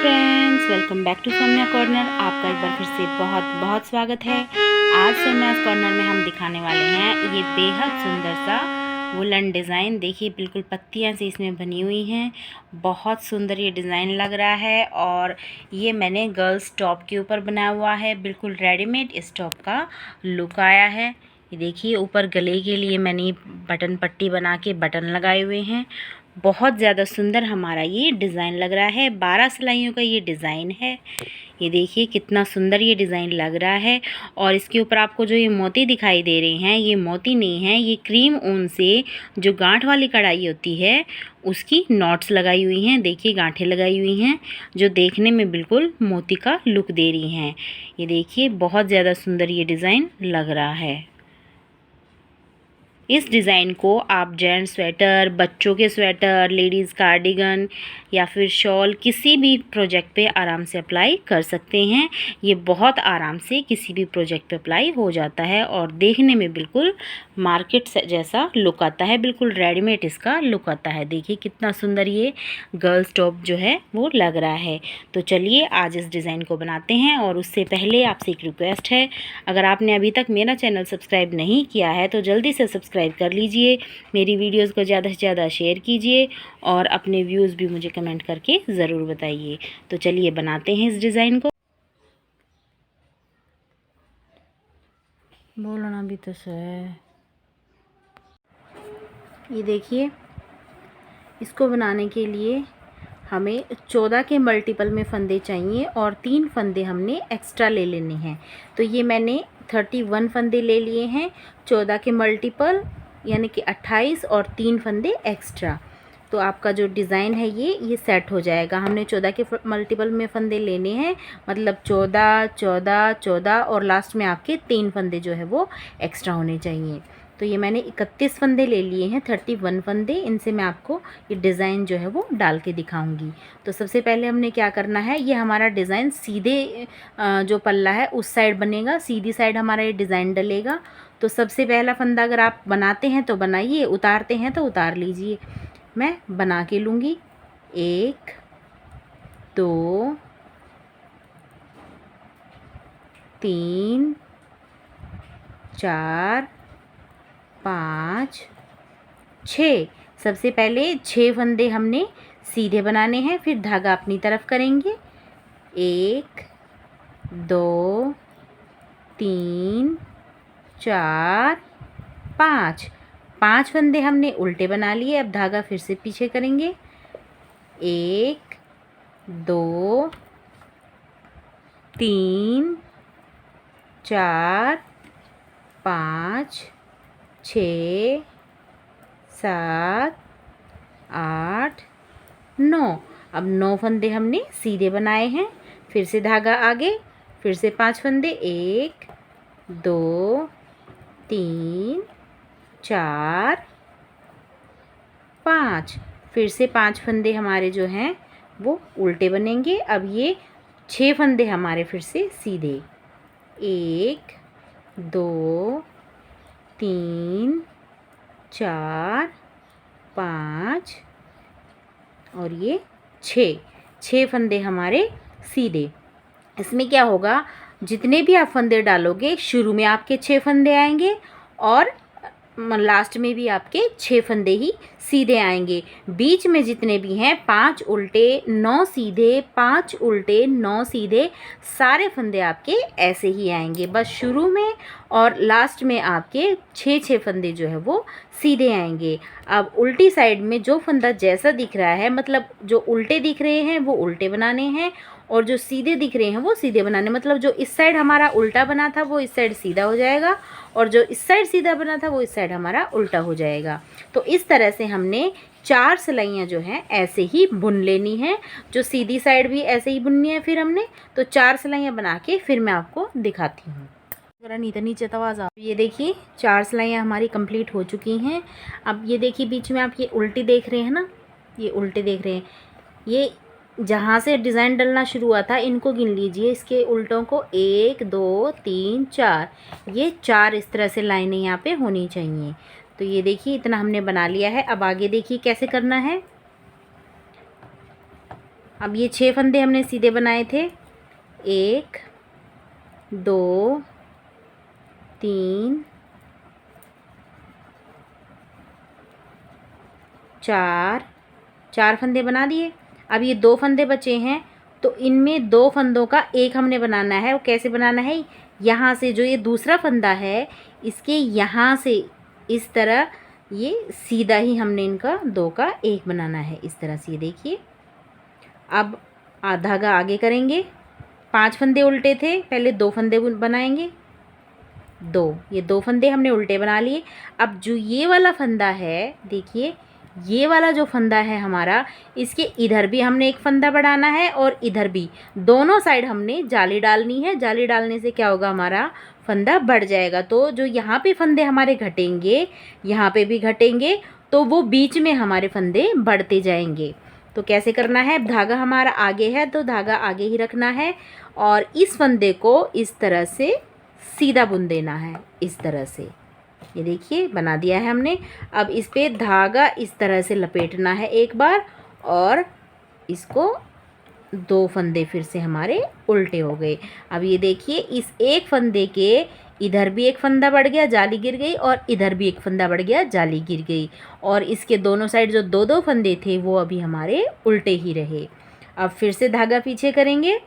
Friends, welcome back to Somya corner. आपका एक बार फिर से बहुत बहुत स्वागत है। आज सोम्या कॉर्नर में हम दिखाने वाले हैं ये बेहद सुंदर सा वुलन डिज़ाइन। देखिए बिल्कुल पत्तियां से इसमें बनी हुई हैं। बहुत सुंदर ये डिज़ाइन लग रहा है और ये मैंने गर्ल्स टॉप के ऊपर बनाया हुआ है। बिल्कुल रेडीमेड इस टॉप का लुक आया है। ये देखिए ऊपर गले के लिए मैंने बटन पट्टी बना के बटन लगाए हुए हैं। बहुत ज़्यादा सुंदर हमारा ये डिज़ाइन लग रहा है। 12 सिलाइयों का ये डिज़ाइन है। ये देखिए कितना सुंदर ये डिज़ाइन लग रहा है। और इसके ऊपर आपको जो ये मोती दिखाई दे रहे हैं, ये मोती नहीं है, ये क्रीम ऊन से जो गांठ वाली कढ़ाई होती है उसकी नॉट्स लगाई हुई हैं। देखिए गांठें लगाई हुई हैं जो देखने में बिल्कुल मोती का लुक दे रही हैं। ये देखिए बहुत ज़्यादा सुंदर ये डिज़ाइन लग रहा है। इस डिज़ाइन को आप जेंट्स स्वेटर, बच्चों के स्वेटर, लेडीज़ कार्डिगन या फिर शॉल किसी भी प्रोजेक्ट पे आराम से अप्लाई कर सकते हैं। ये बहुत आराम से किसी भी प्रोजेक्ट पे अप्लाई हो जाता है और देखने में बिल्कुल मार्केट जैसा लुक आता है। बिल्कुल रेडीमेड इसका लुक आता है। देखिए कितना सुंदर ये गर्ल्स टॉप जो है वो लग रहा है। तो चलिए आज इस डिज़ाइन को बनाते हैं। और उससे पहले आपसे एक रिक्वेस्ट है, अगर आपने अभी तक मेरा चैनल सब्सक्राइब नहीं किया है तो जल्दी से सब्सक्राइब कर लीजिए। मेरी वीडियोस को ज़्यादा से ज़्यादा शेयर कीजिए और अपने व्यूज़ भी मुझे कमेंट करके ज़रूर बताइए। तो चलिए बनाते हैं इस डिज़ाइन को। बोलना भी तो है। ये देखिए इसको बनाने के लिए हमें 14 के मल्टीपल में फंदे चाहिए और 3 फंदे हमने एक्स्ट्रा ले लेने हैं। तो ये मैंने 31 फंदे ले लिए हैं। 14 के मल्टीपल यानी कि 28 और 3 फंदे एक्स्ट्रा। तो आपका जो डिज़ाइन है ये सेट हो जाएगा। हमने 14 के मल्टीपल में फंदे लेने हैं, मतलब 14, 14, 14 और लास्ट में आपके 3 फंदे जो है वो एक्स्ट्रा होने चाहिए। तो ये मैंने 31 फंदे ले लिए हैं, 31 फंदे। इनसे मैं आपको ये डिज़ाइन जो है वो डाल के दिखाऊंगी। तो सबसे पहले हमने क्या करना है, ये हमारा डिज़ाइन सीधे जो पल्ला है उस साइड बनेगा, सीधी साइड हमारा ये डिज़ाइन डलेगा। तो सबसे पहला फंदा अगर आप बनाते हैं तो बनाइए, उतारते हैं तो उतार लीजिए। मैं बना के लूँगी। 1 2 3 4 5 6। सबसे पहले 6 फंदे हमने सीधे बनाने हैं, फिर धागा अपनी तरफ करेंगे। 1 2 3 4 5। 5 फंदे हमने उल्टे बना लिए। अब धागा फिर से पीछे करेंगे। 1 2 3 4 5 6 7 8 9। अब 9 फंदे हमने सीधे बनाए हैं। फिर से धागा आगे, फिर से 5 फंदे। 1 2 3 4 5। फिर से 5 फंदे हमारे जो हैं वो उल्टे बनेंगे। अब ये 6 फंदे हमारे फिर से सीधे। 1 2 3 4 5 और ये 6 फंदे हमारे सीधे। इसमें क्या होगा, जितने भी आप फंदे डालोगे शुरू में आपके 6 फंदे आएंगे और लास्ट में भी आपके 6 फंदे ही सीधे आएंगे। बीच में जितने भी हैं 5 उल्टे 9 सीधे, 5 उल्टे 9 सीधे, सारे फंदे आपके ऐसे ही आएंगे। बस शुरू में और लास्ट में आपके 6 फंदे जो है वो सीधे आएंगे। अब उल्टी साइड में जो फंदा जैसा दिख रहा है, मतलब जो उल्टे दिख रहे हैं वो उल्टे बनाने हैं और जो सीधे दिख रहे हैं वो सीधे बनाने। मतलब जो इस साइड हमारा उल्टा बना था वो इस साइड सीधा हो जाएगा और जो इस साइड सीधा बना था वो इस साइड हमारा उल्टा हो जाएगा। तो इस तरह से हमने 4 सिलाइयाँ जो हैं ऐसे ही बुन लेनी है। जो सीधी साइड भी ऐसे ही बुननी है। फिर हमने तो 4 सिलाइयाँ बना के फिर मैं आपको दिखाती हूँ। ज़रा नीचे तवाज़ा। ये देखिए 4 सिलाइयाँ हमारी कंप्लीट हो चुकी हैं। अब ये देखिए बीच में आप ये उल्टी देख रहे हैं ना, ये उल्टे देख रहे हैं, ये जहाँ से डिज़ाइन डलना शुरू हुआ था इनको गिन लीजिए, इसके उल्टों को। 1 2 3 4। ये 4 इस तरह से लाइनें यहाँ पे होनी चाहिए। तो ये देखिए इतना हमने बना लिया है। अब आगे देखिए कैसे करना है। अब ये 6 फंदे हमने सीधे बनाए थे, 1 2 3 4 फंदे बना दिए। अब ये 2 फंदे बचे हैं, तो इनमें 2 फंदों का एक हमने बनाना है। वो कैसे बनाना है, यहाँ से जो ये दूसरा फंदा है इसके यहाँ से इस तरह ये सीधा ही हमने इनका 2 का एक बनाना है, इस तरह से। ये देखिए, अब धागा आगे करेंगे। 5 फंदे उल्टे थे, पहले 2 फंदे बनाएंगे, 2, ये 2 फंदे हमने उल्टे बना लिए। अब जो ये वाला फंदा है, देखिए ये वाला जो फंदा है हमारा, इसके इधर भी हमने एक फंदा बढ़ाना है और इधर भी, दोनों साइड हमने जाली डालनी है। जाली डालने से क्या होगा, हमारा फंदा बढ़ जाएगा। तो जो यहाँ पे फंदे हमारे घटेंगे, यहाँ पे भी घटेंगे, तो वो बीच में हमारे फंदे बढ़ते जाएंगे। तो कैसे करना है, धागा हमारा आगे है तो धागा आगे ही रखना है और इस फंदे को इस तरह से सीधा बुन देना है, इस तरह से। ये देखिए बना दिया है हमने। अब इस पे धागा इस तरह से लपेटना है एक बार, और इसको 2 फंदे फिर से हमारे उल्टे हो गए। अब ये देखिए, इस एक फंदे के इधर भी एक फंदा बढ़ गया, जाली गिर गई, और इधर भी एक फंदा बढ़ गया, जाली गिर गई, और इसके दोनों साइड जो 2-2 फंदे थे वो अभी हमारे उल्टे ही रहे। अब फिर से धागा पीछे करेंगे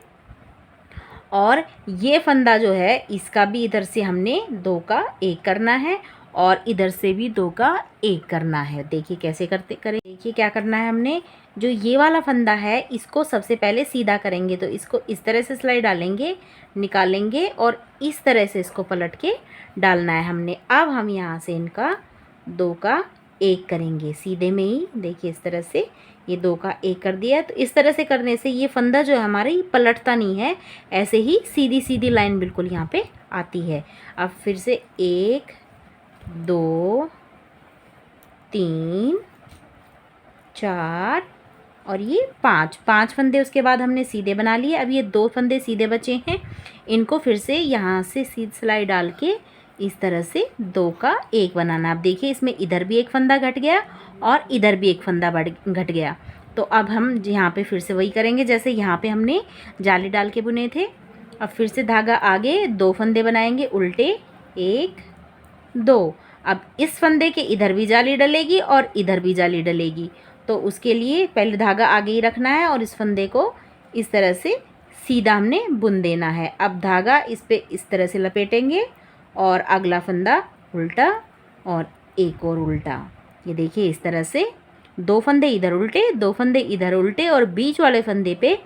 और ये फंदा जो है इसका भी इधर से हमने 2 का एक करना है और इधर से भी 2 का एक करना है। देखिए कैसे करें। देखिए क्या करना है, हमने जो ये वाला फंदा है इसको सबसे पहले सीधा करेंगे। तो इसको इस तरह से सिलाई डालेंगे, निकालेंगे और इस तरह से इसको पलट के डालना है हमने। अब हम यहाँ से इनका 2 का एक करेंगे सीधे में ही। देखिए इस तरह से ये 2 का एक कर दिया। तो इस तरह से करने से ये फंदा जो है हमारा ये पलटता नहीं है, ऐसे ही सीधी सीधी लाइन बिल्कुल यहाँ पे आती है। अब फिर से 1 2 3 4 और ये 5 फंदे उसके बाद हमने सीधे बना लिए। अब ये 2 फंदे सीधे बचे हैं, इनको फिर से यहाँ से सीधी सिलाई डाल के इस तरह से 2 का एक बनाना। अब देखिए इसमें इधर भी एक फंदा घट गया और इधर भी एक फंदा घट गया। तो अब हम यहाँ पे फिर से वही करेंगे जैसे यहाँ पे हमने जाली डाल के बुने थे। अब फिर से धागा आगे, 2 फंदे बनाएंगे उल्टे, 1 2। अब इस फंदे के इधर भी जाली डलेगी और इधर भी जाली डलेगी, तो उसके लिए पहले धागा आगे ही रखना है और इस फंदे को इस तरह से सीधा हमने बुन देना है। अब धागा इस पे इस तरह से लपेटेंगे और अगला फंदा उल्टा और एक और उल्टा। ये देखिए इस तरह से 2 फंदे इधर उल्टे, 2 फंदे इधर उल्टे, और बीच वाले फंदे पे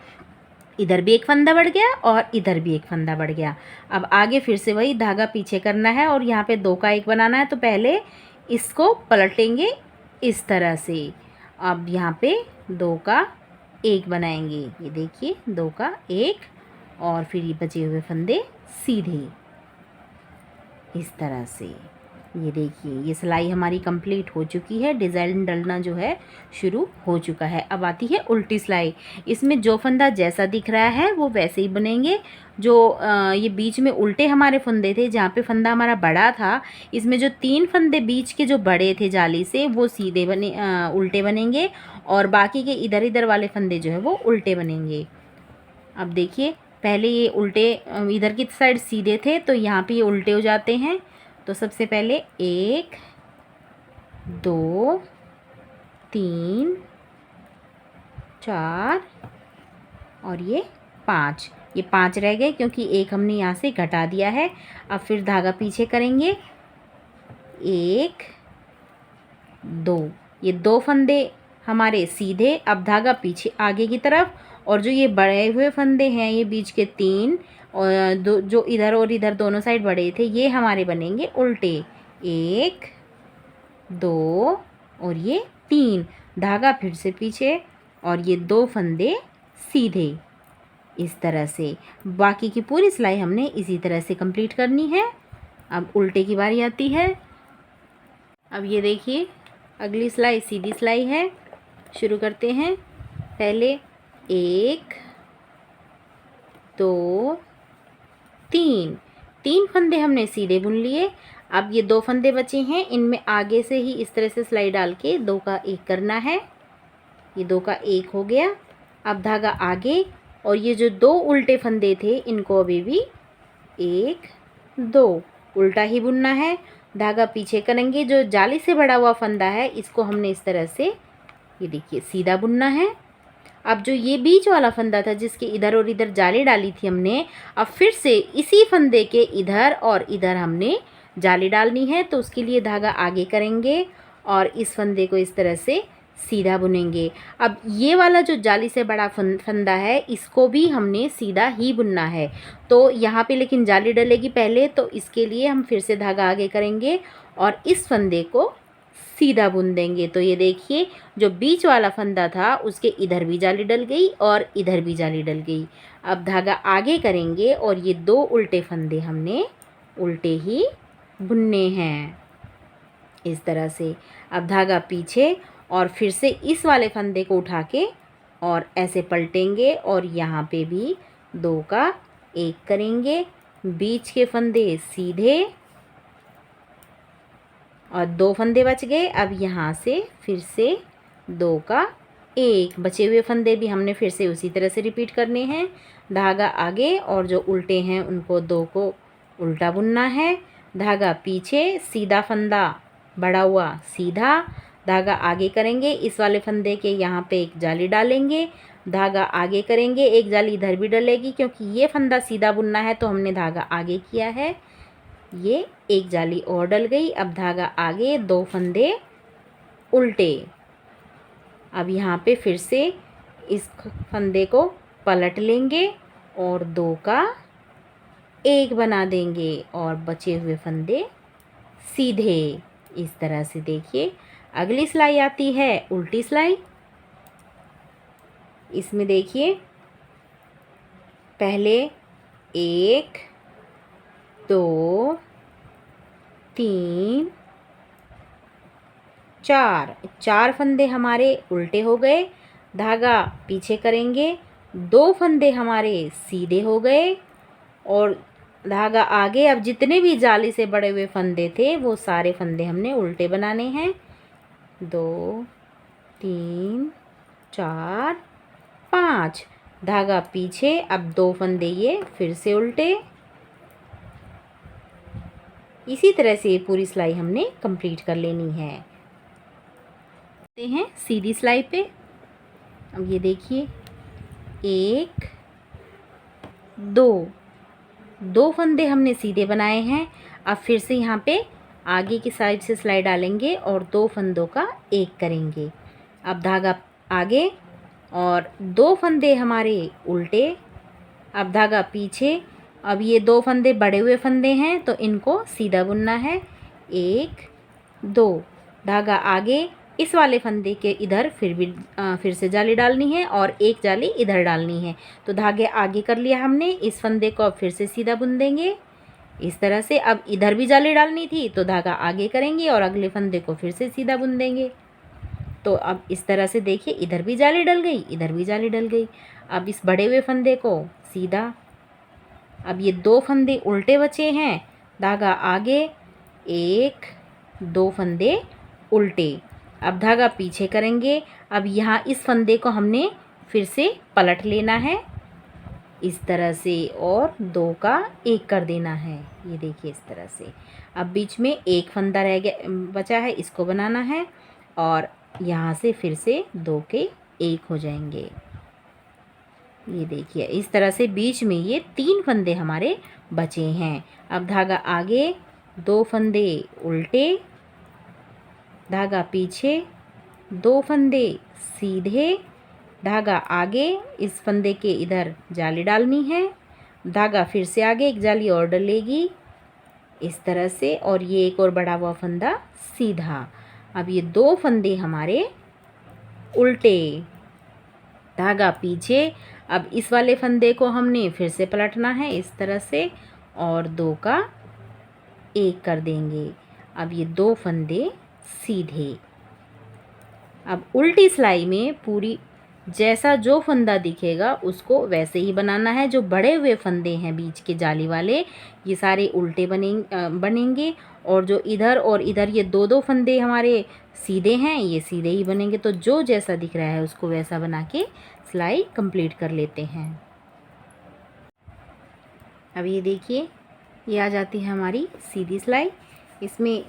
इधर भी एक फंदा बढ़ गया और इधर भी एक फंदा बढ़ गया। अब आगे फिर से वही धागा पीछे करना है और यहाँ पे 2 का एक बनाना है। तो पहले इसको पलटेंगे इस तरह से। अब यहाँ पे 2 का एक बनाएंगे। ये देखिए 2 का एक, और फिर ये बचे हुए फंदे सीधे इस तरह से। ये देखिए ये सिलाई हमारी कंप्लीट हो चुकी है, डिज़ाइन डलना जो है शुरू हो चुका है। अब आती है उल्टी सिलाई। इसमें जो फंदा जैसा दिख रहा है वो वैसे ही बनेंगे। जो ये बीच में उल्टे हमारे फंदे थे, जहाँ पे फंदा हमारा बड़ा था, इसमें जो 3 फंदे बीच के जो बड़े थे जाली से वो सीधे उल्टे बनेंगे, और बाकी के इधर इधर वाले फंदे जो है वो उल्टे बनेंगे। अब देखिए पहले ये उल्टे इधर की साइड सीधे थे, तो यहाँ पे ये उल्टे हो जाते हैं। तो सबसे पहले 1 2 3 4 और ये 5, ये 5 रह गए क्योंकि एक हमने यहाँ से घटा दिया है। अब फिर धागा पीछे करेंगे, 1 2, ये 2 फंदे हमारे सीधे। अब धागा पीछे आगे की तरफ, और जो ये बड़े हुए फंदे हैं ये बीच के 3 और 2 जो इधर और इधर दोनों साइड बड़े थे ये हमारे बनेंगे उल्टे, 1 2 और ये 3। धागा फिर से पीछे और ये 2 फंदे सीधे इस तरह से। बाकी की पूरी सिलाई हमने इसी तरह से कंप्लीट करनी है। अब उल्टे की बारी आती है। अब ये देखिए अगली सिलाई सीधी सिलाई है। शुरू करते हैं। पहले 1 2 3 फंदे हमने सीधे बुन लिए। अब ये 2 फंदे बचे हैं, इनमें आगे से ही इस तरह से सिलाई डाल के 2 का एक करना है। ये 2 का एक हो गया। अब धागा आगे और ये जो 2 उल्टे फंदे थे इनको अभी भी 1 2 उल्टा ही बुनना है। धागा पीछे करेंगे, जो जाली से बड़ा हुआ फंदा है इसको हमने इस तरह से, ये देखिए, सीधा बुनना है। अब जो ये बीच वाला फंदा था जिसके इधर और इधर जाली डाली थी हमने, अब फिर से इसी फंदे के इधर और इधर हमने जाली डालनी है। तो उसके लिए धागा आगे करेंगे और इस फंदे को इस तरह से सीधा बुनेंगे। अब ये वाला जो जाली से बड़ा फंदा है इसको भी हमने सीधा ही बुनना है। तो यहाँ पे लेकिन जाली डलेगी पहले, तो इसके लिए हम फिर से धागा आगे करेंगे और इस फंदे को सीधा बुन देंगे। तो ये देखिए, जो बीच वाला फंदा था उसके इधर भी जाली डल गई और इधर भी जाली डल गई। अब धागा आगे करेंगे और ये 2 उल्टे फंदे हमने उल्टे ही बुनने हैं इस तरह से। अब धागा पीछे और फिर से इस वाले फंदे को उठा के और ऐसे पलटेंगे और यहाँ पे भी 2 का 1 करेंगे। बीच के फंदे सीधे और 2 फंदे बच गए। अब यहाँ से फिर से 2 का 1, बचे हुए फंदे भी हमने फिर से उसी तरह से रिपीट करने हैं। धागा आगे और जो उल्टे हैं उनको 2 को उल्टा बुनना है। धागा पीछे, सीधा फंदा बड़ा हुआ सीधा, धागा आगे करेंगे, इस वाले फंदे के यहाँ पे एक जाली डालेंगे, धागा आगे करेंगे, एक जाली इधर भी डलेगी क्योंकि ये फंदा सीधा बुनना है तो हमने धागा आगे किया है। ये एक जाली और डल गई। अब धागा आगे, 2 फंदे उल्टे। अब यहाँ पे फिर से इस फंदे को पलट लेंगे और 2 का 1 बना देंगे और बचे हुए फंदे सीधे इस तरह से। देखिए, अगली सिलाई आती है उल्टी सिलाई। इसमें देखिए, पहले 1 2 3 4 फंदे हमारे उल्टे हो गए। धागा पीछे करेंगे, 2 फंदे हमारे सीधे हो गए और धागा आगे। अब जितने भी जाली से बड़े हुए फंदे थे वो सारे फंदे हमने उल्टे बनाने हैं। 2 3 4 5, धागा पीछे। अब 2 फंदे ये फिर से उल्टे। इसी तरह से पूरी सिलाई हमने कंप्लीट कर लेनी है। हैं सीधी सिलाई पे। अब ये देखिए, 1 2 फंदे हमने सीधे बनाए हैं। अब फिर से यहाँ पे आगे की साइड से सिलाई डालेंगे और 2 फंदों का 1 करेंगे। अब धागा आगे और 2 फंदे हमारे उल्टे। अब धागा पीछे। अब ये 2 फंदे बड़े हुए फंदे हैं तो इनको सीधा बुनना है। 1 2, धागा आगे, इस वाले फंदे के इधर फिर से जाली डालनी है और एक जाली इधर डालनी है। तो धागे आगे कर लिया हमने, इस फंदे को अब फिर से सीधा बुन देंगे इस तरह से। अब इधर भी जाली डालनी थी तो धागा आगे करेंगे और अगले फंदे को फिर से सीधा बुन देंगे। तो अब इस तरह से देखिए, इधर भी जाली डल गई, इधर भी जाली डल गई। अब इस बड़े हुए फंदे को सीधा। अब ये 2 फंदे उल्टे बचे हैं, धागा आगे, 1 2 फंदे उल्टे। अब धागा पीछे करेंगे। अब यहाँ इस फंदे को हमने फिर से पलट लेना है इस तरह से और 2 का 1 कर देना है। ये देखिए इस तरह से। अब बीच में एक फंदा रह गया बचा है, इसको बनाना है और यहाँ से फिर से 2 के 1 हो जाएंगे। ये देखिए इस तरह से बीच में ये 3 फंदे हमारे बचे हैं। अब धागा आगे, 2 फंदे उल्टे, धागा पीछे, 2 फंदे सीधे, धागा आगे, इस फंदे के इधर जाली डालनी है, धागा फिर से आगे, एक जाली और डलेगी इस तरह से और ये एक और बड़ा हुआ फंदा सीधा। अब ये 2 फंदे हमारे उल्टे, धागा पीछे। अब इस वाले फंदे को हमने फिर से पलटना है इस तरह से और 2 का 1 कर देंगे। अब ये 2 फंदे सीधे। अब उल्टी सिलाई में पूरी जैसा जो फंदा दिखेगा उसको वैसे ही बनाना है। जो बड़े हुए फंदे हैं बीच के जाली वाले, ये सारे उल्टे बनेंगे और जो इधर और इधर ये 2 फंदे हमारे सीधे हैं, ये सीधे ही बनेंगे। तो जो जैसा दिख रहा है उसको वैसा बना के सिलाई कंप्लीट कर लेते हैं। अब ये देखिए, ये आ जाती है हमारी सीधी सिलाई। इसमें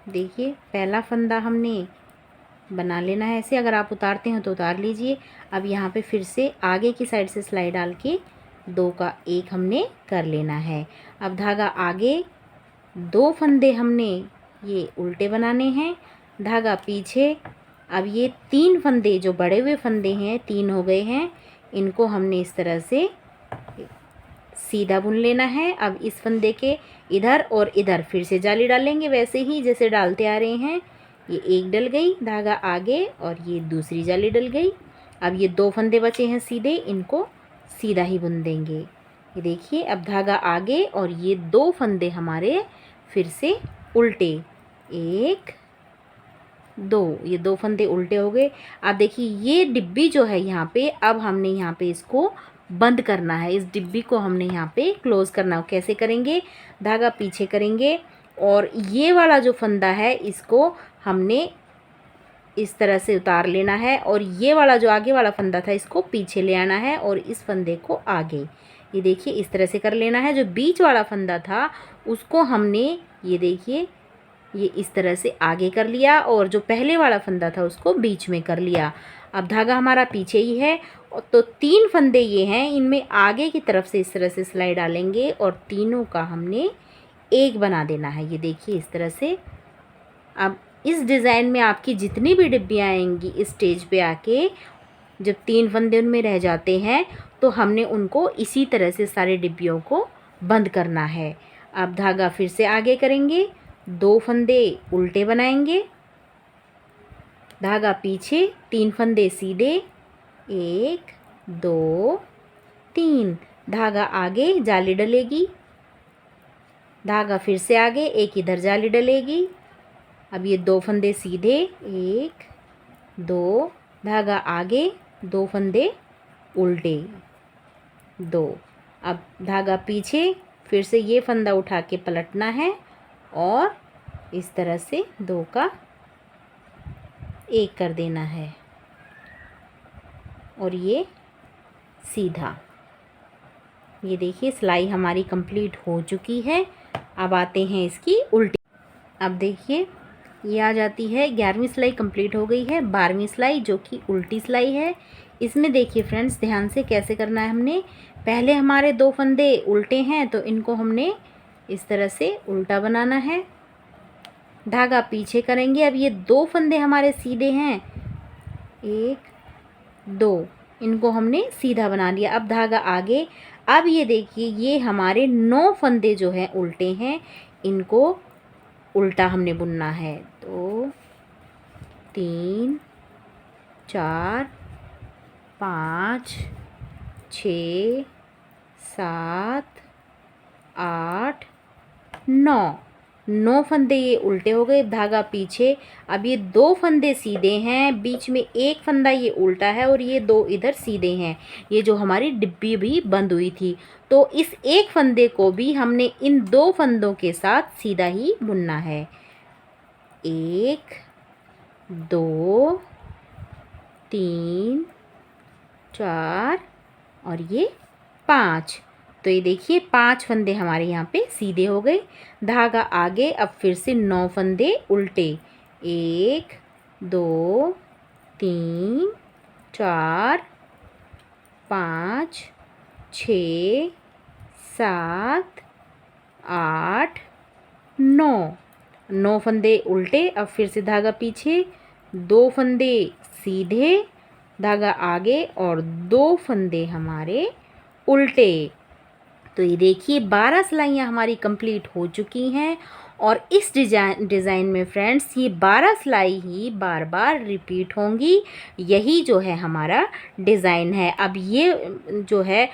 देखिए पहला फंदा हमने बना लेना है ऐसे, अगर आप उतारते हैं तो उतार लीजिए। अब यहाँ पे फिर से आगे की साइड से सिलाई डाल के 2 का 1 हमने कर लेना है। अब धागा आगे, 2 फंदे हमने ये उल्टे बनाने हैं, धागा पीछे। अब ये 3 फंदे जो बड़े हुए फंदे हैं, 3 हो गए हैं, इनको हमने इस तरह से सीधा बुन लेना है। अब इस फंदे के इधर और इधर फिर से जाली डालेंगे, वैसे ही जैसे डालते आ रहे हैं। ये एक डल गई, धागा आगे, और ये दूसरी जाली डल गई। अब ये 2 फंदे बचे हैं सीधे, इनको सीधा ही बुन देंगे। ये देखिए, अब धागा आगे और ये 2 फंदे हमारे फिर से उल्टे, 1 2, ये 2 फंदे उल्टे हो गए। अब देखिए ये डिब्बी जो है यहाँ पे, अब हमने यहाँ पे इसको बंद करना है। इस डिब्बी को हमने यहाँ पे क्लोज़ करना है। कैसे करेंगे? धागा पीछे करेंगे और ये वाला जो फंदा है इसको हमने इस तरह से उतार लेना है, और ये वाला जो आगे वाला फंदा था इसको पीछे ले आना है और इस फंदे को आगे। ये देखिए इस तरह से कर लेना है। जो बीच वाला फंदा था उसको हमने, ये देखिए, ये इस तरह से आगे कर लिया, और जो पहले वाला फंदा था उसको बीच में कर लिया। अब धागा हमारा पीछे ही है, तो 3 फंदे ये हैं, इनमें आगे की तरफ से इस तरह से सिलाई डालेंगे और तीनों का हमने एक बना देना है। ये देखिए इस तरह से। अब इस डिज़ाइन में आपकी जितनी भी डिब्बियाँ आएंगी इस स्टेज पे आके, जब 3 फंदे उनमें रह जाते हैं तो हमने उनको इसी तरह से सारे डिब्बियों को बंद करना है। अब धागा फिर से आगे करेंगे, 2 फंदे उल्टे बनाएंगे, धागा पीछे, 3 फंदे सीधे, 1 2 3, धागा आगे, जाली डलेगी, धागा फिर से आगे, एक इधर जाली डलेगी। अब ये 2 फंदे सीधे, 1 2, धागा आगे, 2 फंदे उल्टे, 2। अब धागा पीछे, फिर से ये फंदा उठा के पलटना है और इस तरह से 2 का 1 कर देना है, और ये सीधा। ये देखिए सिलाई हमारी कंप्लीट हो चुकी है। अब आते हैं इसकी उल्टी। अब देखिए ये आ जाती है 11वीं सिलाई कंप्लीट हो गई है। 12वीं सिलाई जो कि उल्टी सिलाई है। इसमें देखिए फ्रेंड्स, ध्यान से कैसे करना है। हमने पहले हमारे 2 फंदे उल्टे हैं तो इनको हमने इस तरह से उल्टा बनाना है, धागा पीछे करेंगे। अब ये 2 फंदे हमारे सीधे हैं, 1 2, इनको हमने सीधा बना लिया। अब धागा आगे। अब ये देखिए ये हमारे 9 फंदे जो हैं उल्टे हैं, इनको उल्टा हमने बुनना है। 2 3 4 5 6 7 8 9 फंदे ये उल्टे हो गए, धागा पीछे। अब ये 2 फंदे सीधे हैं, बीच में एक फंदा ये उल्टा है और ये 2 इधर सीधे हैं। ये जो हमारी डिब्बी भी बंद हुई थी, तो इस एक फंदे को भी हमने इन 2 फंदों के साथ सीधा ही बुनना है। 1 2 3 4 और ये 5। तो ये देखिए 5 फंदे हमारे यहाँ पे सीधे हो गए, धागा आगे। अब फिर से 9 फंदे उल्टे, 1 2 3 4 5 6 7 8 9 फंदे उल्टे। अब फिर से धागा पीछे, 2 फंदे सीधे, धागा आगे और 2 फंदे हमारे उल्टे। तो ये देखिए 12 सिलाइयाँ हमारी कंप्लीट हो चुकी हैं। और इस डिज़ाइन में फ्रेंड्स ये 12 सिलाई ही बार बार रिपीट होंगी। यही जो है हमारा डिज़ाइन है। अब ये जो है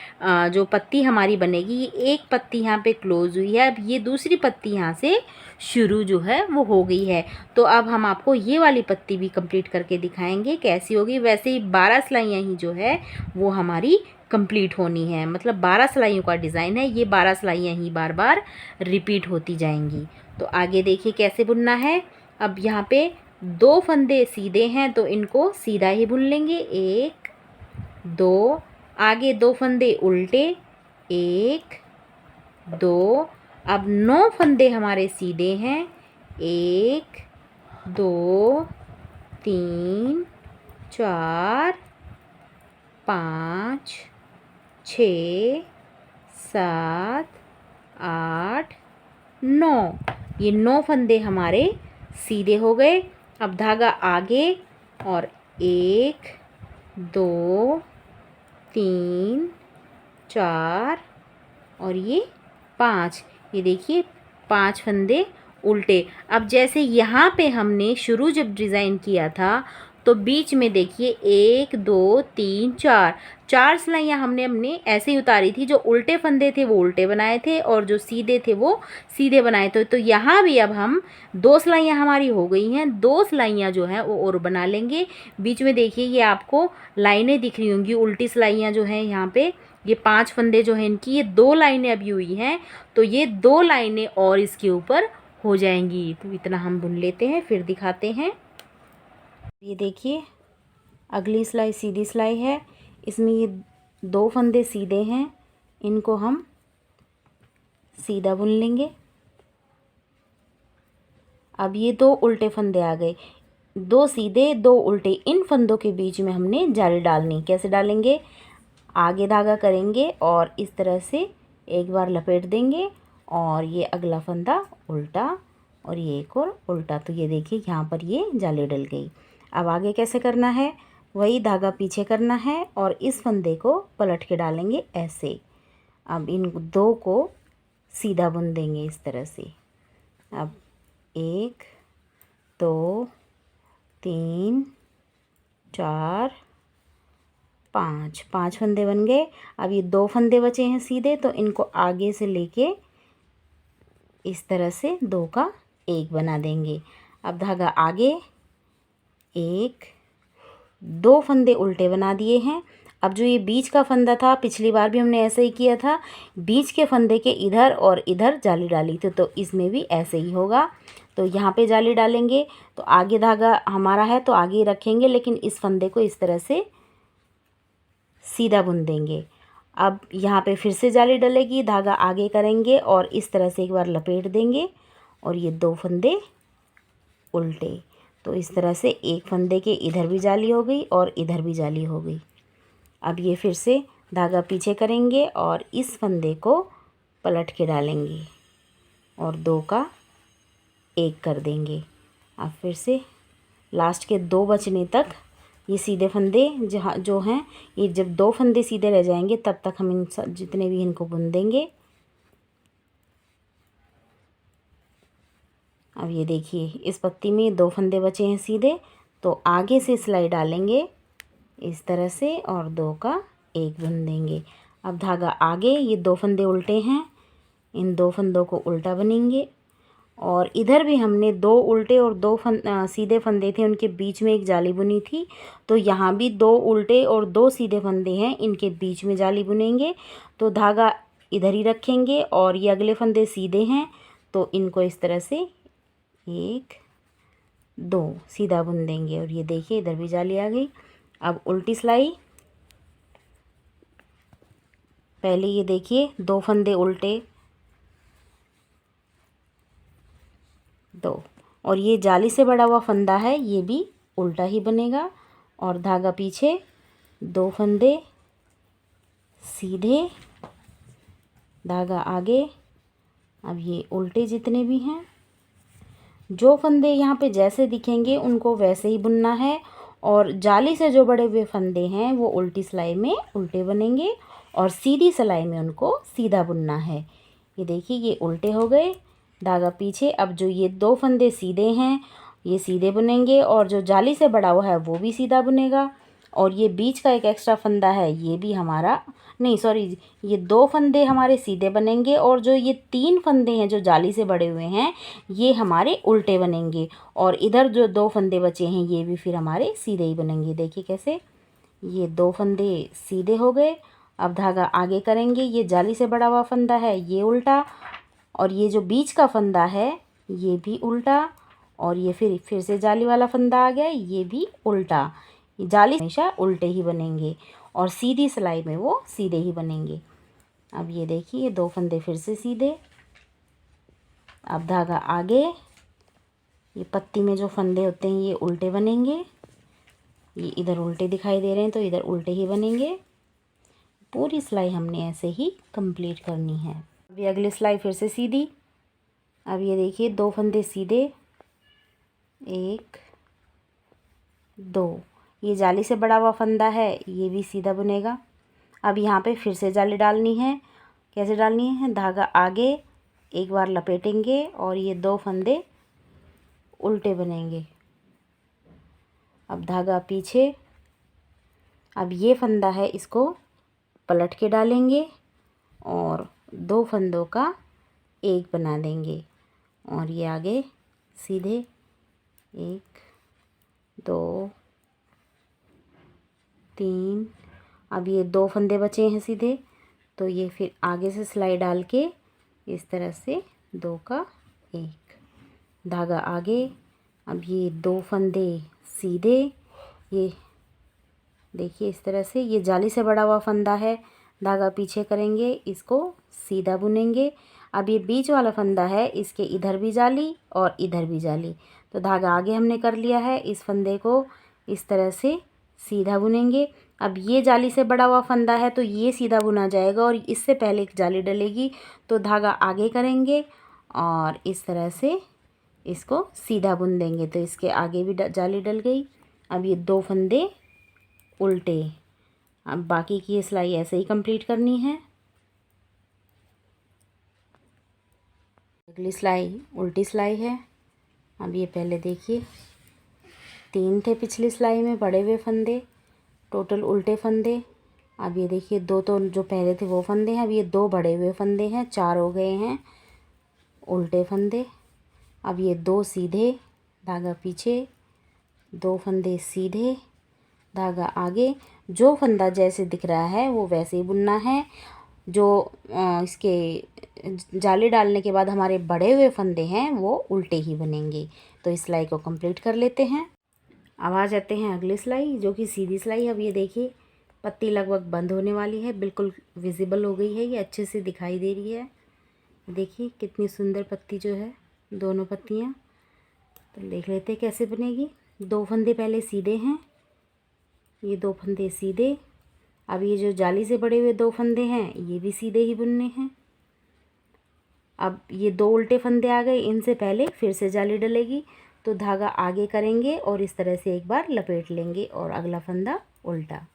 जो पत्ती हमारी बनेगी, ये एक पत्ती यहाँ पे क्लोज़ हुई है, अब ये दूसरी पत्ती यहाँ से शुरू जो है वो हो गई है। तो अब हम आपको ये वाली पत्ती भी कंप्लीट करके दिखाएंगे कैसी होगी। वैसे ही 12 सिलाइयाँ ही जो है वो हमारी कंप्लीट होनी है। मतलब 12 सिलाइयों का डिज़ाइन है, ये 12 सिलाइयाँ ही बार बार रिपीट होती जाएंगी। तो आगे देखिए कैसे बुनना है। अब यहाँ पे 2 फंदे सीधे हैं तो इनको सीधा ही बुन लेंगे, 1 2, आगे 2 फंदे उल्टे, 1 2, अब 9 फंदे हमारे सीधे हैं, 1 2 3 4 5 6 7 8 9, ये 9 फंदे हमारे सीधे हो गए। अब धागा आगे और 1 2 3 4 और ये 5, ये देखिए 5 फंदे उल्टे। अब जैसे यहाँ पे हमने शुरू जब डिज़ाइन किया था तो बीच में देखिए 1 2 3 4 सिलाइयाँ हमने ऐसे ही उतारी थी। जो उल्टे फंदे थे वो उल्टे बनाए थे और जो सीधे थे वो सीधे बनाए थे। तो यहाँ भी अब हम 2 सिलाइयाँ हमारी हो गई हैं, 2 सिलाइयाँ जो हैं वो और बना लेंगे। बीच में देखिए ये आपको लाइनें दिख रही होंगी, उल्टी सिलाइयाँ जो हैं यहाँ पे, ये 5 फंदे जो हैं इनकी ये 2 लाइनें अभी हुई हैं, तो ये 2 लाइनें और इसके ऊपर हो जाएंगी। तो इतना हम बुन लेते हैं, फिर दिखाते हैं। ये देखिए अगली सिलाई सीधी सिलाई है, इसमें ये 2 फंदे सीधे हैं, इनको हम सीधा बुन लेंगे। अब ये 2 उल्टे फंदे आ गए, 2 सीधे 2 उल्टे, इन फंदों के बीच में हमने जाली डालनी। कैसे डालेंगे? आगे धागा करेंगे और इस तरह से एक बार लपेट देंगे और ये अगला फंदा उल्टा और ये एक और उल्टा। तो ये देखिए यहाँ पर ये जाली डल गई। अब आगे कैसे करना है? वही धागा पीछे करना है और इस फंदे को पलट के डालेंगे ऐसे। अब इन 2 को सीधा बुन देंगे इस तरह से। अब 1 2 3 4 5 फंदे बन गए। अब ये 2 फंदे बचे हैं सीधे, तो इनको आगे से लेके इस तरह से 2 का 1 बना देंगे। अब धागा आगे 1 2 फंदे उल्टे बना दिए हैं। अब जो ये बीच का फंदा था, पिछली बार भी हमने ऐसे ही किया था, बीच के फंदे के इधर और इधर जाली डाली थी, तो इसमें भी ऐसे ही होगा। तो यहाँ पे जाली डालेंगे, तो आगे धागा हमारा है तो आगे रखेंगे, लेकिन इस फंदे को इस तरह से सीधा बुन देंगे। अब यहाँ पे फिर से जाली डलेगी, धागा आगे करेंगे और इस तरह से एक बार लपेट देंगे और ये 2 फंदे उल्टे। तो इस तरह से एक फंदे के इधर भी जाली हो गई और इधर भी जाली हो गई। अब ये फिर से धागा पीछे करेंगे और इस फंदे को पलट के डालेंगे और 2 का 1 कर देंगे। अब फिर से लास्ट के 2 बचने तक ये सीधे फंदे जहाँ जो हैं, ये जब 2 फंदे सीधे रह जाएंगे तब तक हम इन जितने भी इनको बुन देंगे। अब ये देखिए इस पत्ती में 2 फंदे बचे हैं सीधे, तो आगे से सिलाई डालेंगे इस तरह से और 2 का 1 बुन देंगे। अब धागा आगे, ये 2 फंदे उल्टे हैं, इन 2 फंदों को उल्टा बनेंगे और इधर भी हमने 2 उल्टे और 2 सीधे फंदे थे, उनके बीच में एक जाली बुनी थी। तो यहाँ भी 2 उल्टे और 2 सीधे फंदे हैं, इनके बीच में जाली बुनेंगे। तो धागा इधर ही रखेंगे और ये अगले फंदे सीधे हैं, तो इनको इस तरह से 1 2 सीधा बुन देंगे और ये देखिए इधर भी जाली आ गई। अब उल्टी सिलाई, पहले ये देखिए 2 फंदे उल्टे, 2 और ये जाली से बड़ा हुआ फंदा है, ये भी उल्टा ही बनेगा और धागा पीछे, 2 फंदे सीधे, धागा आगे। अब ये उल्टे जितने भी हैं, जो फंदे यहाँ पे जैसे दिखेंगे उनको वैसे ही बुनना है और जाली से जो बड़े हुए फंदे हैं वो उल्टी सिलाई में उल्टे बनेंगे और सीधी सिलाई में उनको सीधा बुनना है। ये देखिए ये उल्टे हो गए, धागा पीछे। अब जो ये 2 फंदे सीधे हैं ये सीधे बुनेंगे और जो जाली से बड़ा हुआ है वो भी सीधा बुनेगा और ये बीच का एक एक्स्ट्रा फंदा है ये भी हमारा, नहीं सॉरी, ये 2 फंदे हमारे सीधे बनेंगे और जो ये 3 फंदे हैं जो जाली से बड़े हुए हैं ये हमारे उल्टे बनेंगे और इधर जो 2 फंदे बचे हैं ये भी फिर हमारे सीधे ही बनेंगे। देखिए कैसे ये 2 फंदे सीधे हो गए। अब धागा आगे करेंगे, ये जाली से बड़ा हुआ फंदा है ये उल्टा और ये जो बीच का फंदा है ये भी उल्टा और ये फिर से जाली वाला फंदा आ गया ये भी उल्टा। जाली हमेशा उल्टे ही बनेंगे और सीधी सिलाई में वो सीधे ही बनेंगे। अब ये देखिए 2 फंदे फिर से सीधे। अब धागा आगे, ये पत्ती में जो फंदे होते हैं ये उल्टे बनेंगे, ये इधर उल्टे दिखाई दे रहे हैं तो इधर उल्टे ही बनेंगे। पूरी सिलाई हमने ऐसे ही कंप्लीट करनी है। अभी अगली सिलाई फिर से सीधी। अब ये देखिए 2 फंदे सीधे, 1 2, ये जाली से बड़ा हुआ फंदा है ये भी सीधा बुनेगा। अब यहाँ पे फिर से जाली डालनी है। कैसे डालनी है? धागा आगे एक बार लपेटेंगे और ये 2 फंदे उल्टे बनेंगे। अब धागा पीछे, अब ये फंदा है इसको पलट के डालेंगे और 2 फंदों का एक बना देंगे और ये आगे सीधे 1 2 3। अब ये 2 फंदे बचे हैं सीधे, तो ये फिर आगे से सिलाई डाल के इस तरह से 2 का 1, धागा आगे। अब ये 2 फंदे सीधे, ये देखिए इस तरह से, ये जाली से बड़ा हुआ फंदा है, धागा पीछे करेंगे, इसको सीधा बुनेंगे। अब ये बीच वाला फंदा है, इसके इधर भी जाली और इधर भी जाली, तो धागा आगे हमने कर लिया है। इस फंदे को इस तरह से सीधा बुनेंगे। अब ये जाली से बड़ा हुआ फंदा है तो ये सीधा बुना जाएगा और इससे पहले एक जाली डलेगी, तो धागा आगे करेंगे और इस तरह से इसको सीधा बुन देंगे, तो इसके आगे भी जाली डल गई। अब ये 2 फंदे उल्टे। अब बाकी की ये सिलाई ऐसे ही कंप्लीट करनी है। अगली सिलाई उल्टी सिलाई है। अब ये पहले देखिए 3 थे पिछली सिलाई में बड़े हुए फंदे, टोटल उल्टे फंदे। अब ये देखिए 2 तो जो पहले थे वो फंदे हैं, अब ये 2 बड़े हुए फंदे हैं, 4 हो गए हैं उल्टे फंदे। अब ये 2 सीधे, धागा पीछे, 2 फंदे सीधे, धागा आगे। जो फंदा जैसे दिख रहा है वो वैसे ही बुनना है। जो इसके जाली डालने के बाद हमारे बड़े हुए फंदे हैं वो उल्टे ही बनेंगे। तो इस सिलाई को कंप्लीट कर लेते हैं। अब आ जाते हैं अगली सिलाई जो कि सीधी सिलाई। अब ये देखिए पत्ती लगभग बंद होने वाली है, बिल्कुल विजिबल हो गई है, ये अच्छे से दिखाई दे रही है। देखिए कितनी सुंदर पत्ती जो है, दोनों पत्तियाँ। तो देख लेते हैं कैसे बनेगी। 2 फंदे पहले सीधे हैं, ये 2 फंदे सीधे। अब ये जो जाली से बड़े हुए 2 फंदे हैं ये भी सीधे ही बुनने हैं। अब ये 2 उल्टे फंदे आ गए, इनसे पहले फिर से जाली डलेगी, तो धागा आगे करेंगे और इस तरह से एक बार लपेट लेंगे और अगला फंदा उल्टा।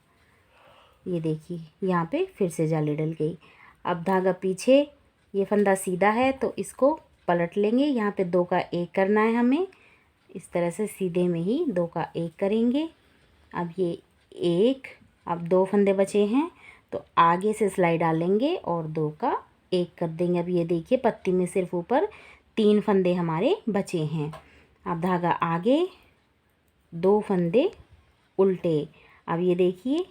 ये देखिए यहाँ पे फिर से जाली डल गई। अब धागा पीछे, ये फंदा सीधा है तो इसको पलट लेंगे, यहाँ पे 2 का 1 करना है हमें। इस तरह से सीधे में ही 2 का 1 करेंगे। अब ये 1, अब 2 फंदे बचे हैं तो आगे से सिलाई डालेंगे और 2 का 1 कर देंगे। अब ये देखिए पत्ती में सिर्फ ऊपर 3 फंदे हमारे बचे हैं। अब धागा आगे, 2 फंदे उल्टे। अब ये देखिए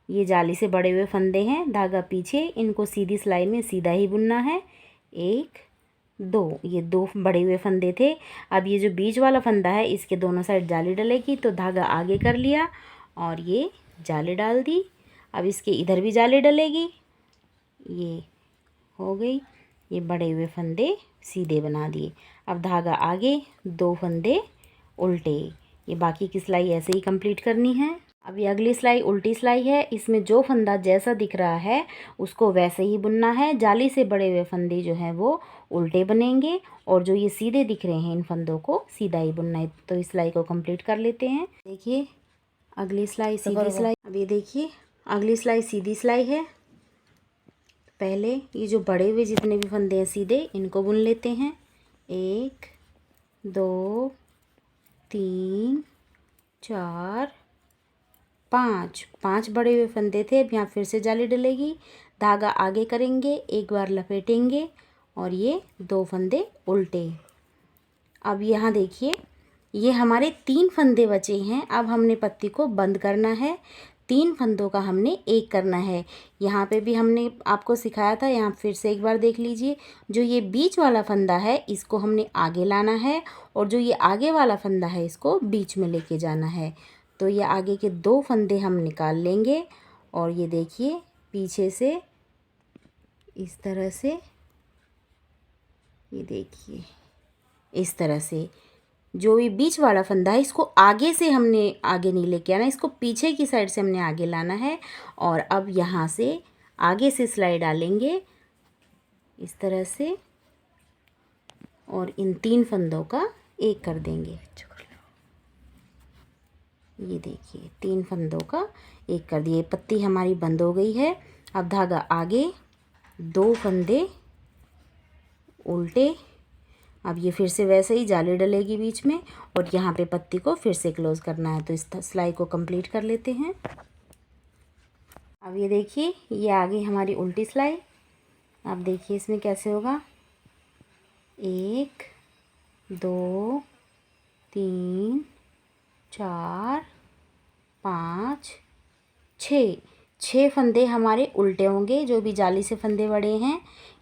ये जाली से बड़े हुए फंदे हैं, धागा पीछे, इनको सीधी सिलाई में सीधा ही बुनना है। 1 2, ये 2 बड़े हुए फंदे थे। अब ये जो बीच वाला फंदा है इसके दोनों साइड जाली डलेगी, तो धागा आगे कर लिया और ये जाली डाल दी। अब इसके इधर भी जाली डलेगी, ये हो गई। ये बड़े हुए फंदे सीधे बना दिए। अब धागा आगे, 2 फंदे उल्टे। ये बाकी की सिलाई ऐसे ही कंप्लीट करनी है। अब ये अगली सिलाई उल्टी सिलाई है। इसमें जो फंदा जैसा दिख रहा है उसको वैसे ही बुनना है। जाली से बड़े हुए फंदे जो हैं वो उल्टे बनेंगे और जो ये सीधे दिख रहे हैं इन फंदों को सीधा ही बुनना है। तो इस सिलाई को कंप्लीट कर लेते हैं। देखिए अगली सिलाई सीधी सिलाई। अब ये देखिए अगली सिलाई सीधी सिलाई है। पहले ये जो बड़े हुए जितने भी फंदे हैं सीधे, इनको बुन लेते हैं। 1 2 3 4 5, 5 बड़े हुए फंदे थे। अब यहाँ फिर से जाली डलेगी, धागा आगे करेंगे, एक बार लपेटेंगे और ये 2 फंदे उल्टे। अब यहाँ देखिए ये हमारे 3 फंदे बचे हैं। अब हमने पत्ती को बंद करना है। 3 फंदों का हमने 1 करना है। यहाँ पे भी हमने आपको सिखाया था, यहाँ फिर से एक बार देख लीजिए। जो ये बीच वाला फंदा है इसको हमने आगे लाना है और जो ये आगे वाला फंदा है इसको बीच में लेके जाना है। तो ये आगे के 2 फंदे हम निकाल लेंगे और ये देखिए पीछे से इस तरह से, ये देखिए इस तरह से जो भी बीच वाला फंदा है इसको आगे से हमने आगे नहीं लेके आना, इसको पीछे की साइड से हमने आगे लाना है। और अब यहाँ से आगे से सिलाई डालेंगे इस तरह से और इन 3 फंदों का एक कर देंगे। ये देखिए 3 फंदों का एक कर दिए। पत्ती हमारी बंद हो गई है। अब धागा आगे, 2 फंदे उल्टे। अब ये फिर से वैसे ही जाली डलेगी बीच में और यहाँ पे पत्ती को फिर से क्लोज़ करना है। तो इस सिलाई को कंप्लीट कर लेते हैं। अब ये देखिए ये आ गई हमारी उल्टी सिलाई। अब देखिए इसमें कैसे होगा, 1 2 3 4 5 6 फंदे हमारे उल्टे होंगे। जो भी जाली से फंदे बड़े हैं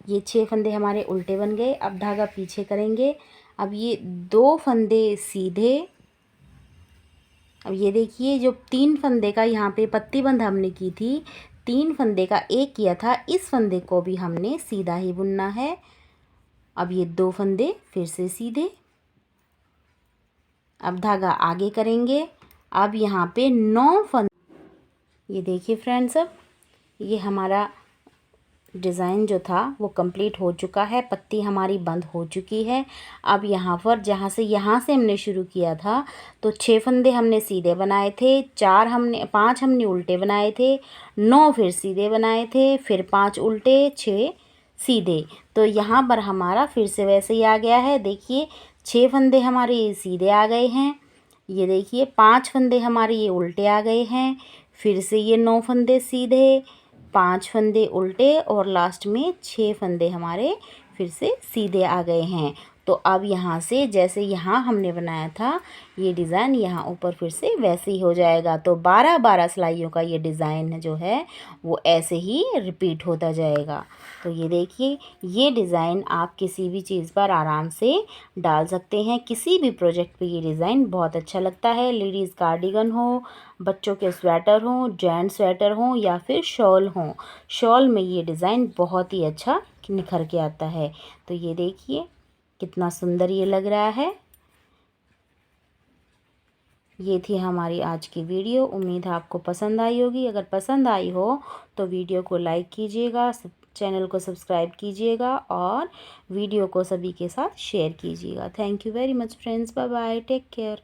ये 6 फंदे हमारे उल्टे बन गए। अब धागा पीछे करेंगे। अब ये 2 फंदे सीधे। अब ये देखिए जो 3 फंदे का यहाँ पे पत्ती बंद हमने की थी, 3 फंदे का एक किया था, इस फंदे को भी हमने सीधा ही बुनना है। अब ये 2 फंदे फिर से सीधे। अब धागा आगे करेंगे। अब यहाँ पे 9 फंदे। ये देखिए फ्रेंड्स, अब ये हमारा डिज़ाइन जो था वो कंप्लीट हो चुका है। पत्ती हमारी बंद हो चुकी है। अब यहाँ पर यहाँ से हमने शुरू किया था तो 6 फंदे हमने सीधे बनाए थे, 5 हमने उल्टे बनाए थे, 9 फिर सीधे बनाए थे, फिर 5 उल्टे, 6 सीधे। तो यहाँ पर हमारा फिर से वैसे ही आ गया है। देखिए 6 फंदे हमारे सीधे आ गए हैं। ये देखिए 5 फंदे हमारे ये उल्टे आ गए हैं। फिर से ये 9 फंदे सीधे, 5 फंदे उल्टे और लास्ट में 6 फंदे हमारे फिर से सीधे आ गए हैं। तो अब यहाँ से जैसे यहाँ हमने बनाया था ये डिज़ाइन यहाँ ऊपर फिर से वैसे ही हो जाएगा। तो 12 सिलाइयों का ये डिज़ाइन जो है वो ऐसे ही रिपीट होता जाएगा। तो ये देखिए ये डिज़ाइन आप किसी भी चीज़ पर आराम से डाल सकते हैं। किसी भी प्रोजेक्ट पे ये डिज़ाइन बहुत अच्छा लगता है। लेडीज़ कार्डिगन हो, बच्चों के स्वेटर हों, जेंट्स स्वेटर हों या फिर शॉल हों, शॉल में ये डिज़ाइन बहुत ही अच्छा निखर के आता है। तो ये देखिए कितना सुंदर ये लग रहा है। ये थी हमारी आज की वीडियो। उम्मीद है आपको पसंद आई होगी। अगर पसंद आई हो तो वीडियो को लाइक कीजिएगा, चैनल को सब्सक्राइब कीजिएगा और वीडियो को सभी के साथ शेयर कीजिएगा। Thank you very much friends. Bye bye, take care.